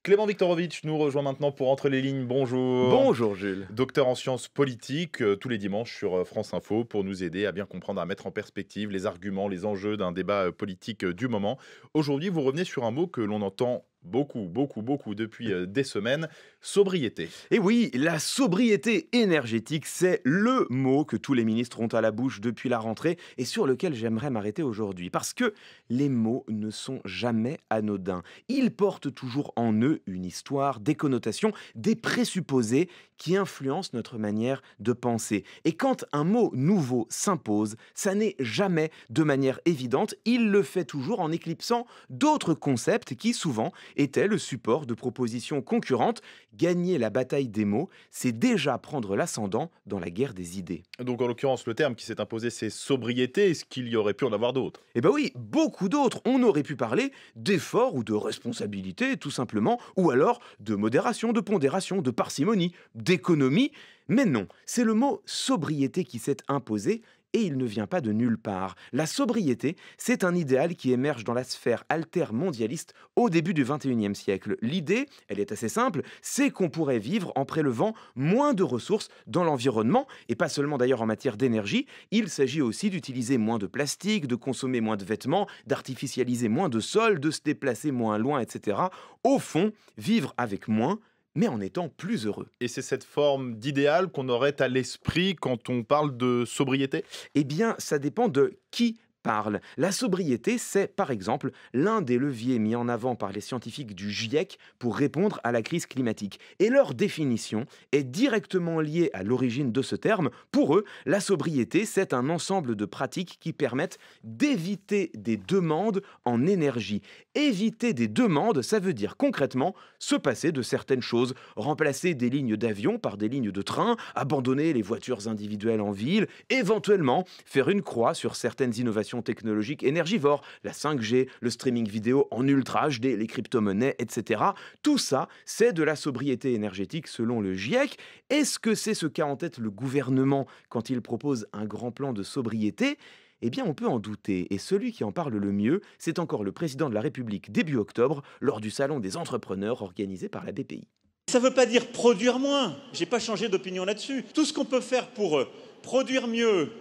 Clément Viktorovitch nous rejoint maintenant pour Entre les lignes. Bonjour. Bonjour Jules. Docteur en sciences politiques, tous les dimanches sur France Info pour nous aider à bien comprendre, à mettre en perspective les arguments, les enjeux d'un débat politique du moment. Aujourd'hui, vous revenez sur un mot que l'on entend beaucoup depuis des semaines, sobriété. Et oui, la sobriété énergétique, c'est le mot que tous les ministres ont à la bouche depuis la rentrée et sur lequel j'aimerais m'arrêter aujourd'hui. Parce que les mots ne sont jamais anodins. Ils portent toujours en eux une histoire, des connotations, des présupposés qui influencent notre manière de penser. Et quand un mot nouveau s'impose, ça n'est jamais de manière évidente. Il le fait toujours en éclipsant d'autres concepts qui souvent était le support de propositions concurrentes. Gagner la bataille des mots, c'est déjà prendre l'ascendant dans la guerre des idées. Donc en l'occurrence, le terme qui s'est imposé, c'est sobriété. Est-ce qu'il y aurait pu en avoir d'autres? Eh ben oui, beaucoup d'autres. On aurait pu parler d'effort ou de responsabilité, tout simplement, ou alors de modération, de pondération, de parcimonie, d'économie. Mais non, c'est le mot sobriété qui s'est imposé. Et il ne vient pas de nulle part. La sobriété, c'est un idéal qui émerge dans la sphère altermondialiste au début du XXIe siècle. L'idée, elle est assez simple, c'est qu'on pourrait vivre en prélevant moins de ressources dans l'environnement, et pas seulement d'ailleurs en matière d'énergie. Il s'agit aussi d'utiliser moins de plastique, de consommer moins de vêtements, d'artificialiser moins de sols, de se déplacer moins loin, etc. Au fond, vivre avec moins, mais en étant plus heureux. Et c'est cette forme d'idéal qu'on aurait à l'esprit quand on parle de sobriété? Eh bien, ça dépend de qui parle. La sobriété, c'est par exemple l'un des leviers mis en avant par les scientifiques du GIEC pour répondre à la crise climatique. Et leur définition est directement liée à l'origine de ce terme. Pour eux, la sobriété, c'est un ensemble de pratiques qui permettent d'éviter des demandes en énergie. Éviter des demandes, ça veut dire concrètement se passer de certaines choses, remplacer des lignes d'avion par des lignes de train, abandonner les voitures individuelles en ville, éventuellement faire une croix sur certaines innovations technologiques énergivores, la 5G, le streaming vidéo en Ultra HD, les crypto-monnaies, etc. Tout ça, c'est de la sobriété énergétique selon le GIEC. Est-ce que c'est ce qu'a en tête le gouvernement quand il propose un grand plan de sobriété ? Eh bien, on peut en douter, et celui qui en parle le mieux, c'est encore le président de la République début octobre, lors du salon des entrepreneurs organisé par la BPI. Ça ne veut pas dire produire moins, j'ai pas changé d'opinion là-dessus. Tout ce qu'on peut faire pour produire mieux,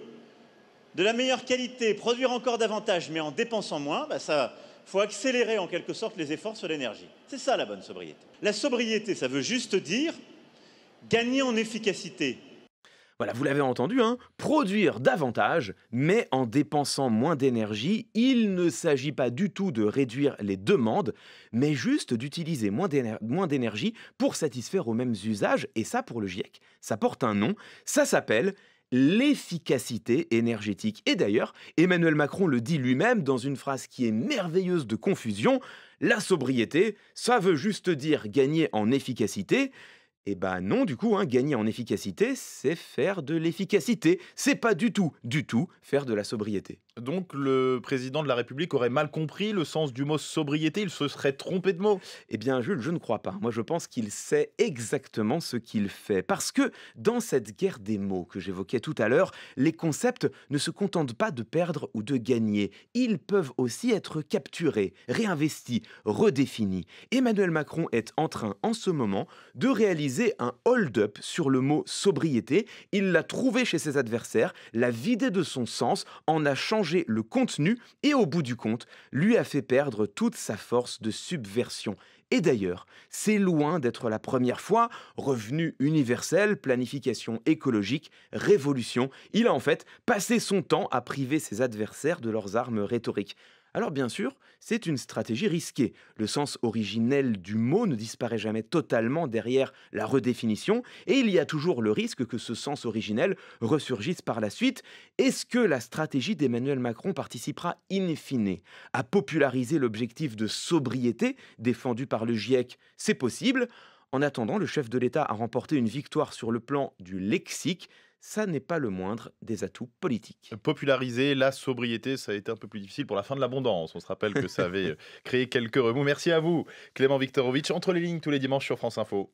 de la meilleure qualité, produire encore davantage, mais en dépensant moins, ça, faut accélérer en quelque sorte les efforts sur l'énergie. C'est ça la bonne sobriété. La sobriété, ça veut juste dire gagner en efficacité. Voilà, vous l'avez entendu, hein, produire davantage, mais en dépensant moins d'énergie. Il ne s'agit pas du tout de réduire les demandes, mais juste d'utiliser moins d'énergie pour satisfaire aux mêmes usages. Et ça, pour le GIEC, ça porte un nom, ça s'appelle l'efficacité énergétique. Et d'ailleurs, Emmanuel Macron le dit lui-même dans une phrase qui est merveilleuse de confusion, la sobriété, ça veut juste dire gagner en efficacité. Eh ben non, du coup, gagner en efficacité, c'est faire de l'efficacité. C'est pas du tout faire de la sobriété. Donc le président de la République aurait mal compris le sens du mot sobriété, il se serait trompé de mot. Eh bien, Jules, je ne crois pas. Moi, je pense qu'il sait exactement ce qu'il fait. Parce que dans cette guerre des mots que j'évoquais tout à l'heure, les concepts ne se contentent pas de perdre ou de gagner. Ils peuvent aussi être capturés, réinvestis, redéfinis. Emmanuel Macron est en train, en ce moment, de réaliser un hold-up sur le mot sobriété. Il l'a trouvé chez ses adversaires, l'a vidé de son sens, en a changé le contenu et au bout du compte, lui a fait perdre toute sa force de subversion. Et d'ailleurs, c'est loin d'être la première fois. Revenu universel, planification écologique, révolution, il a en fait passé son temps à priver ses adversaires de leurs armes rhétoriques. Alors bien sûr, c'est une stratégie risquée. Le sens originel du mot ne disparaît jamais totalement derrière la redéfinition, et il y a toujours le risque que ce sens originel ressurgisse par la suite. Est-ce que la stratégie d'Emmanuel Macron participera in fine à populariser l'objectif de sobriété défendu par le GIEC? C'est possible. En attendant, le chef de l'État a remporté une victoire sur le plan du lexique. Ça n'est pas le moindre des atouts politiques. Populariser la sobriété, ça a été un peu plus difficile pour la fin de l'abondance. On se rappelle que ça avait créé quelques remous. Merci à vous, Clément Viktorovitch. Entre les lignes tous les dimanches sur France Info.